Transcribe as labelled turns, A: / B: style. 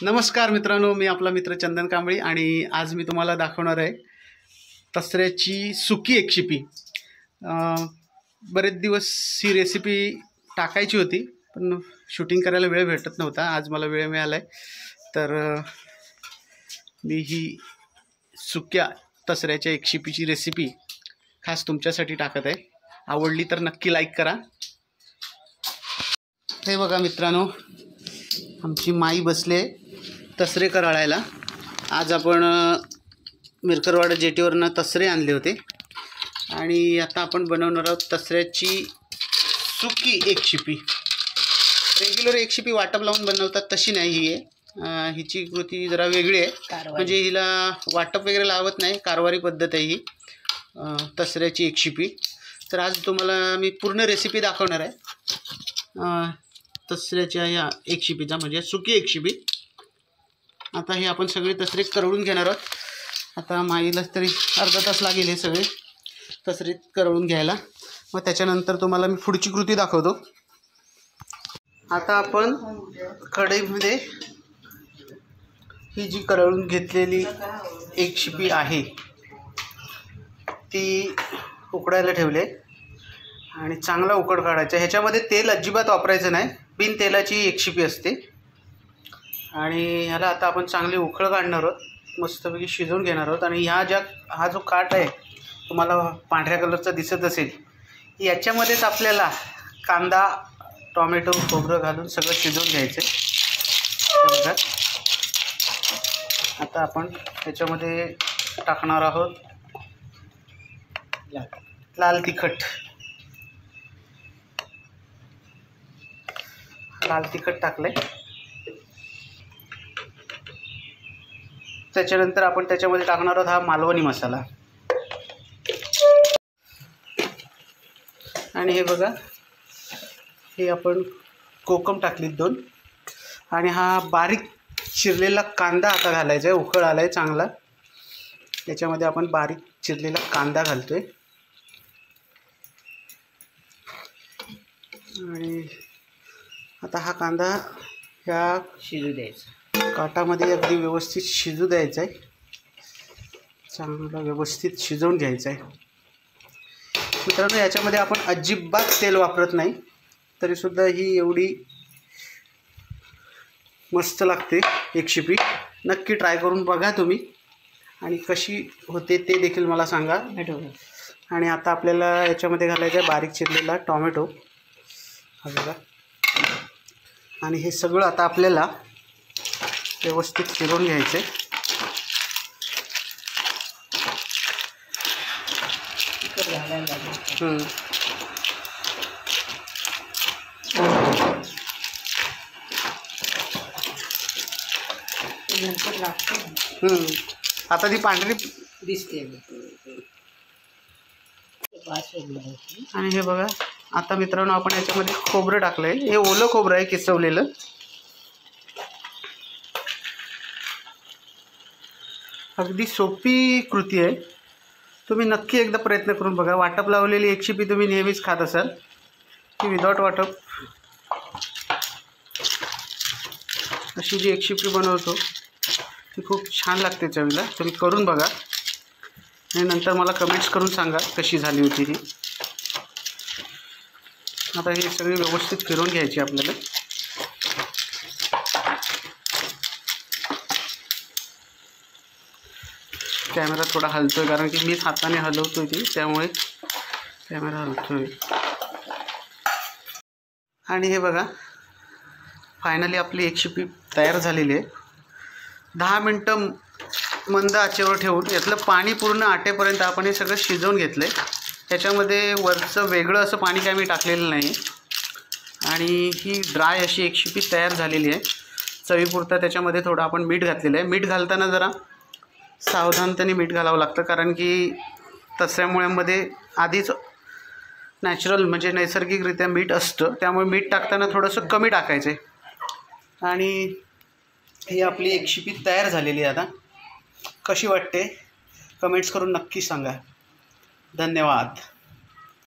A: नमस्कार मित्रांनो, मी आपला मित्र चंदन कांबळी आणि आज मी तुम्हाला दाखवणार आहे तसऱ्याची सुकी एकशिपी। बरेच दिवस ही रेसिपी टाकायची होती पण शूटिंग करायला वेळ भेटत नव्हता। आज मला वेळ मिळाला आहे तर मी ही सुक्या तसऱ्याच्या एकशिपीची रेसिपी खास तुमच्यासाठी टाकत आहे। आवडली तर नक्की लाईक करा। हे बघा मित्रांनो, आमची माई बसले तसरे करायला। आज आपण मिरकरवाडा जेटीवरनं तसरे आणले होते आणि आता आपण बनवणार आहोत तसऱ्याची सुकी एकशिपी। रेग्युलर एकशिपी वाटप लावून बनवतात तशी नाही ही आहे। हिची कृती जरा वेगळी आहे, म्हणजे हिला वाटप वगैरे लावत नाही, कारवारी पद्धत आहे ही तसऱ्याची एकशिपी। तर आज तुम्हाला मी पूर्ण रेसिपी दाखवणार आहे तसऱ्याच्या या एकशिपीचा, म्हणजे सुकी एकशिपी। आता हे आपण सगळे तसरे करवून घेणार आहोत। आता माईला तरी अर्धा तास लागेल हे सगळे तसरे करवून घ्यायला, मग त्याच्यानंतर तुम्हाला मी पुढची कृती दाखवतो। आता आपण कढईमध्ये ही जी करवून घेतलेली एकशिपी आहे ती उकडायला ठेवले आणि चांगला उकड काढायचा। ह्याच्यामध्ये तेल अजिबात वापरायचं नाही, बिन तेलाची एकशिपी असते। आणि ह्याला आता आपण चांगली उकळ काढणार आहोत, मस्तपैकी शिजवून घेणार आहोत। आणि हा जो काठ आहे तुम्हाला पांढऱ्या कलरचा दिसत असेल, याच्यामध्येच आपल्याला कांदा, टोमॅटो, खोबरं घालून सगळं शिजवून घ्यायचं। बघा, आता आपण त्याच्यामध्ये टाकणार आहोत लाल तिखट। लाल तिखट टाकलंय, त्याच्यानंतर आपण त्याच्यामध्ये टाकणार आहोत हा मालवणी मसाला। आणि हे बघा, हे आपण कोकम टाकलीत 2, आणि हा बारीक चिरलेला कांदा आता घालायचा आहे। उकळ आलाय चांगला, त्याच्यामध्ये आपण बारीक चिरलेला कांदा घालतोय। आणि आता हा कांदा ह्या शिजू द्यायचा, काठामध्ये अगदी व्यवस्थित शिजू द्यायचा आहे, चांगला व्यवस्थित शिजवून घ्यायचा आहे। मित्रांनो, याच्यामध्ये आपण अजिबात तेल वापरत नाही, तरीसुद्धा ही एवढी मस्त लागते एकशिपी। नक्की ट्राय करून बघा तुम्ही, आणि कशी होते ते देखील मला सांगा। आणि आता आपल्याला याच्यामध्ये घालायचं आहे बारीक चिरलेला टोमॅटो, हा बघा। आणि हे सगळं आता आपल्याला व्यवस्थित फिरवून घ्यायचे। आता ती पांढरी दिसते। आणि हे बघा, आता मित्रांनो आपण याच्यामध्ये खोबरं टाकलंय। हे ओलं खोबरं आहे, किसवलेलं। अगदी सोपी कृती आहे, तुम्ही नक्की एकदा प्रयत्न करून बघा। वाटप लावलेली एकशिपी तुम्ही नेहमीच खात असाल, की विदाउट वाटप अशी जी एकशिपी बनवतो ती खूप छान लागते चवीला। तुम्ही करून बघा आणि नंतर मला कमेंट्स करून सांगा कशी झाली होती ती। आता हे सगळे व्यवस्थित फिरवून घ्यायची आपल्याला। कॅमेरा थोडा हलतोय कारण की मीच हाताने हलवतोय ती, त्यामुळे कॅमेरा हलतोय। आणि हे बघा, फायनली आपली एकशिपी तयार झालेली आहे। 10 मिनटं मंद आचेवर ठेवून यातलं पाणी पूर्ण आटेपर्यंत आपण हे सगळं शिजवून घेतलं आहे। त्याच्यामध्ये वरचं वेगळं असं पाणी काय मी टाकलेलं नाही, आणि ही ड्राय अशी एकशिपी तयार झालेली आहे। चवीपुरता त्याच्यामध्ये थोडं आपण मीठ घातलेलं आहे। मीठ घालताना जरा सावधानतेने मीठ घालावं लागतं, कारण की तसऱ्यामुळ्यामध्ये आधीच नॅचरल म्हणजे नैसर्गिकरित्या मीठ असतं, त्यामुळे मीठ टाकताना थोडंसं कमी टाकायचं आहे। आणि ही आपली एकशिपी तयार झालेली आहे। आता कशी वाटते कमेंट्स करून नक्की सांगा। धन्यवाद।